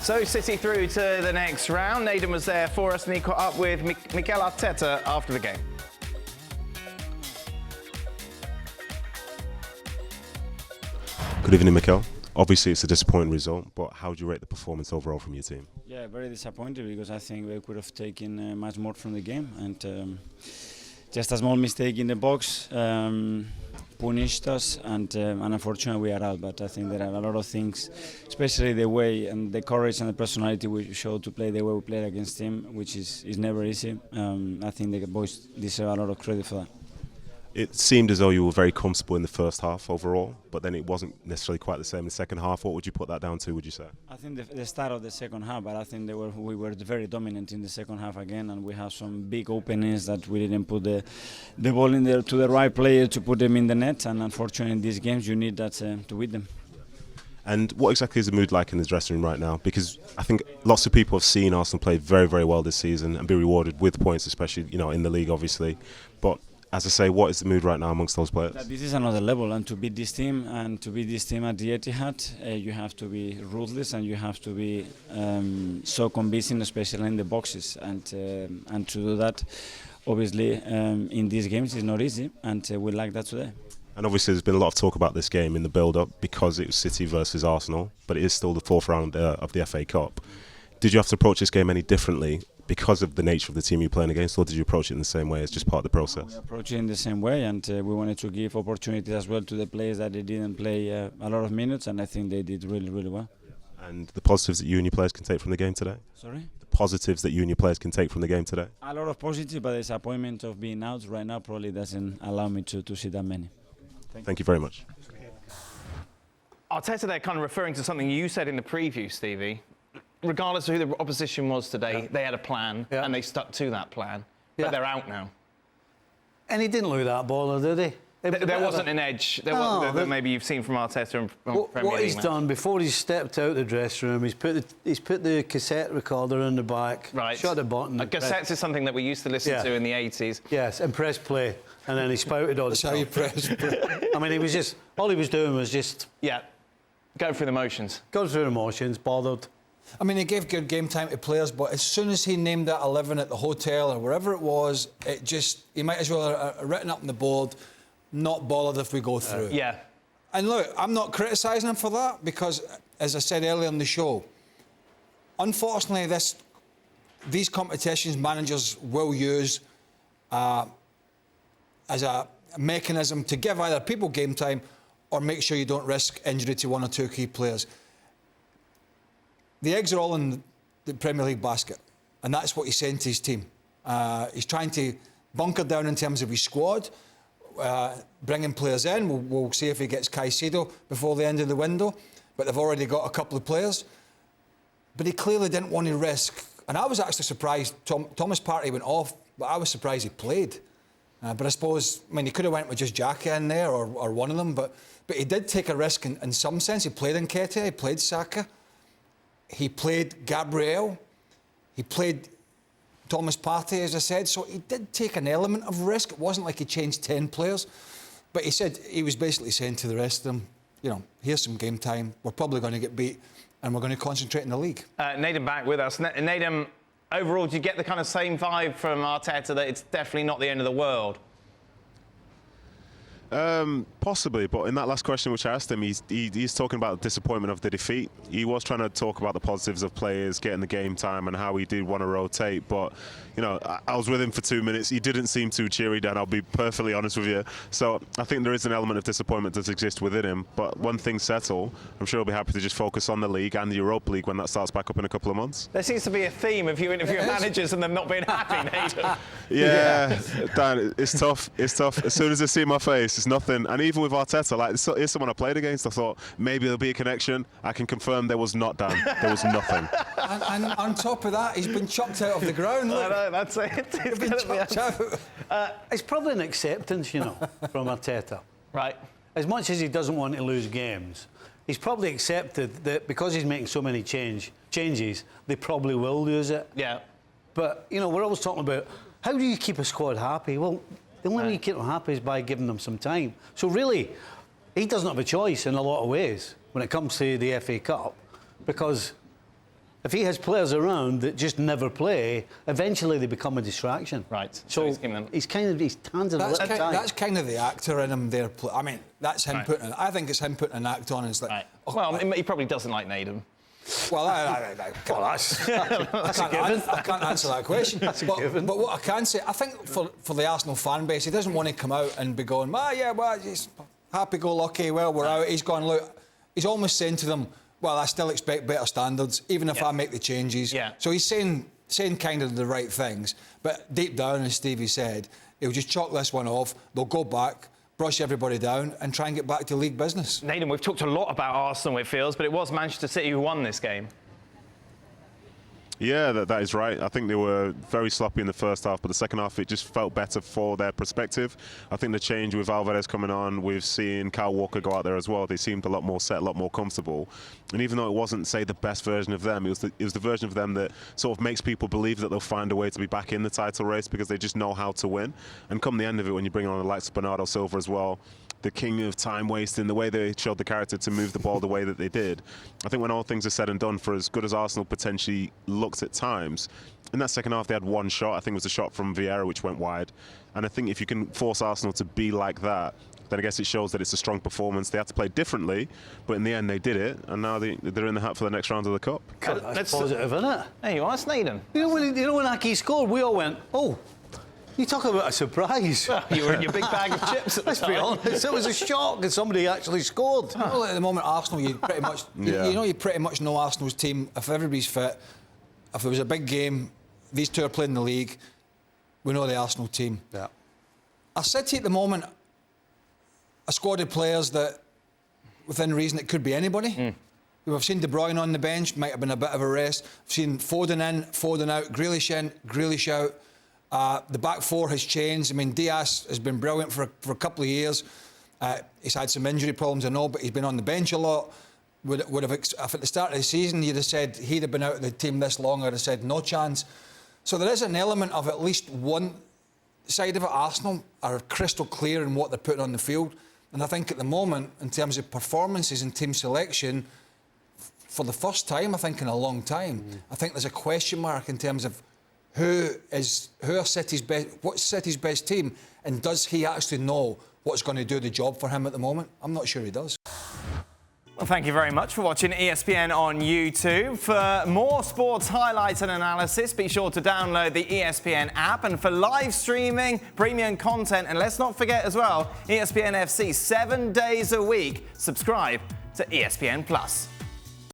So City through to the next round. Nedum was there for us and he caught up with Mikel Arteta after the game. Good evening, Mikel. Obviously, it's a disappointing result, but how do you rate the performance overall from your team? Yeah, very disappointed because I think we could have taken much more from the game, and just a small mistake in the box punished us, and unfortunately we are out. But I think there are a lot of things, especially the way and the courage and the personality we showed to play the way we played against him, which is never easy. I think the boys deserve a lot of credit for that. It seemed as though you were very comfortable in the first half overall, but then it wasn't necessarily quite the same in the second half. What would you put that down to, would you say? I think the start of the second half, but I think we were very dominant in the second half again, and we have some big openings that we didn't put the ball in there to the right player to put them in the net, and unfortunately in these games you need that to win them. And what exactly is the mood like in the dressing room right now? Because I think lots of people have seen Arsenal play very, very well this season and be rewarded with points, especially in the league, obviously. But as I say, what is the mood right now amongst those players? This is another level, and to beat this team at the Etihad, you have to be ruthless and you have to be so convincing, especially in the boxes. And to do that, obviously, in these games is not easy, and we like that today. And obviously there's been a lot of talk about this game in the build-up because it was City versus Arsenal, but it is still the fourth round of the FA Cup. Did you have to approach this game any differently because of the nature of the team you're playing against, or did you approach it in the same way as just part of the process? We approached it in the same way, and we wanted to give opportunities as well to the players that they didn't play a lot of minutes, and I think they did really, really well. And the positives that you and your players can take from the game today? Sorry? The positives that you and your players can take from the game today? A lot of positives, but the disappointment of being out right now probably doesn't allow me to see that many. Thank you very much. Arteta there kind of referring to something you said in the preview, Stevie. Regardless of who the opposition was today, they had a plan and they stuck to that plan. But they're out now. And he didn't look that baller, did he? There wasn't an edge that maybe you've seen from Arteta and from Premier League. What he's done before he's stepped out the dressing room, he's put the cassette recorder in the back, shut the button. Cassettes is something that we used to listen to in the 80s. Yes, and press play, and then he spouted all the stuff. That's how you press play. I mean, all he was doing was just... Yeah, going through the motions. Going through the motions, bothered. I mean, he gave good game time to players, but as soon as he named that 11 at the hotel or wherever it was, he might as well have written up on the board, not bothered if we go through. Yeah. And look, I'm not criticising him for that because, as I said earlier in the show, unfortunately, these competitions managers will use as a mechanism to give either people game time or make sure you don't risk injury to one or two key players. The eggs are all in the Premier League basket, and that's what he's saying to his team. He's trying to bunker down in terms of his squad, bringing players in. We'll see if he gets Caicedo before the end of the window, but they've already got a couple of players. But he clearly didn't want to risk, and I was actually surprised. Thomas Partey went off, but I was surprised he played. But I suppose, he could have went with just Xhaka in there or one of them, but he did take a risk in some sense. He played Nketiah, he played Saka. He played Gabriel, he played Thomas Partey, as I said, so he did take an element of risk. It wasn't like he changed 10 players, but he was basically saying to the rest of them, here's some game time, we're probably going to get beat, and we're going to concentrate in the league. Nedum back with us. Nedum, overall, do you get the kind of same vibe from Arteta that it's definitely not the end of the world? Possibly, but in that last question which I asked him, he's talking about the disappointment of the defeat. He was trying to talk about the positives of players getting the game time and how he did want to rotate, but I was with him for 2 minutes. He didn't seem too cheery then, I'll be perfectly honest with you. So I think there is an element of disappointment that exists within him, but when things settle, I'm sure he'll be happy to just focus on the league and the Europa League when that starts back up in a couple of months. There seems to be a theme of you interviewing managers and them not being happy, Nedum. Yeah, Dan, it's tough. It's tough. As soon as they see my face, it's nothing. And even with Arteta, here's someone I played against. I thought maybe there'll be a connection. I can confirm there was not, Dan. There was nothing. and on top of that, he's been chucked out of the ground. I know, that's it. He's been chucked out. It's probably an acceptance, from Arteta. Right. As much as he doesn't want to lose games, he's probably accepted that because he's making so many changes, they probably will lose it. Yeah. But, we're always talking about how do you keep a squad happy? Well, the only way you keep them happy is by giving them some time. So really, he doesn't have a choice in a lot of ways when it comes to the FA Cup, because if he has players around that just never play, eventually they become a distraction. Right. So he's he's handed a little time. That's kind of the actor in him there. I mean, that's him putting. I think it's him putting an act on. And it's like, Right. Well, he probably doesn't like Nedum. well, that's a given. I can't answer that question. That's a given. But what I can say, I think for the Arsenal fan base, he doesn't want to come out and be going, he's happy-go-lucky. Well, we're out. He's gone. Look, he's almost saying to them, well, I still expect better standards, even if I make the changes. Yeah. So he's saying kind of the right things. But deep down, as Stevie said, he'll just chalk this one off. They'll go back, brush everybody down and try and get back to league business. Nedum, we've talked a lot about Arsenal, it feels, but it was Manchester City who won this game. Yeah, that is right. I think they were very sloppy in the first half, but the second half it just felt better for their perspective. I think the change with Alvarez coming on, we've seen Kyle Walker go out there as well. They seemed a lot more set, a lot more comfortable. And even though it wasn't, say, the best version of them, it was the version of them that sort of makes people believe that they'll find a way to be back in the title race because they just know how to win. And come the end of it, when you bring on the likes of Bernardo Silva as well, the king of time wasting, the way they showed the character to move the ball the way that they did. I think when all things are said and done, for as good as Arsenal potentially looked at times, in that second half they had one shot. I think it was a shot from Vieira which went wide. And I think if you can force Arsenal to be like that, then I guess it shows that it's a strong performance. They had to play differently, but in the end they did it, and now they're in the hat for the next round of the Cup. That's positive, isn't it? There you are, it's Nedum. You know when Aki scored, we all went, oh. You talk about a surprise. Well, you were in your big bag of chips at the Let's time. be honest, it was a shock that somebody actually scored. Well, at the moment, Arsenal, you pretty much, you pretty much know Arsenal's team. If everybody's fit, if there was a big game, these two are playing the league, we know the Arsenal team. Yeah. Our City at the moment, a squad of players that, within reason, it could be anybody. We've seen De Bruyne on the bench, might have been a bit of a rest. We've seen Foden in, Foden out, Grealish in, Grealish out. The back four has changed. I mean, Diaz has been brilliant for a couple of years. He's had some injury problems, I know, but he's been on the bench a lot. If at the start of the season you'd have said he'd have been out of the team this long, I'd have said no chance. So there is an element of at least one side of it. Arsenal are crystal clear in what they're putting on the field. And I think at the moment, in terms of performances and team selection, for the first time, I think in a long time, I think there's a question mark in terms of what's City's best team, and does he actually know what's going to do the job for him at the moment? I'm not sure he does. Well, thank you very much for watching ESPN on YouTube. For more sports highlights and analysis, be sure to download the ESPN app. And for live streaming, premium content, and let's not forget as well, ESPN FC 7 days a week. Subscribe to ESPN Plus.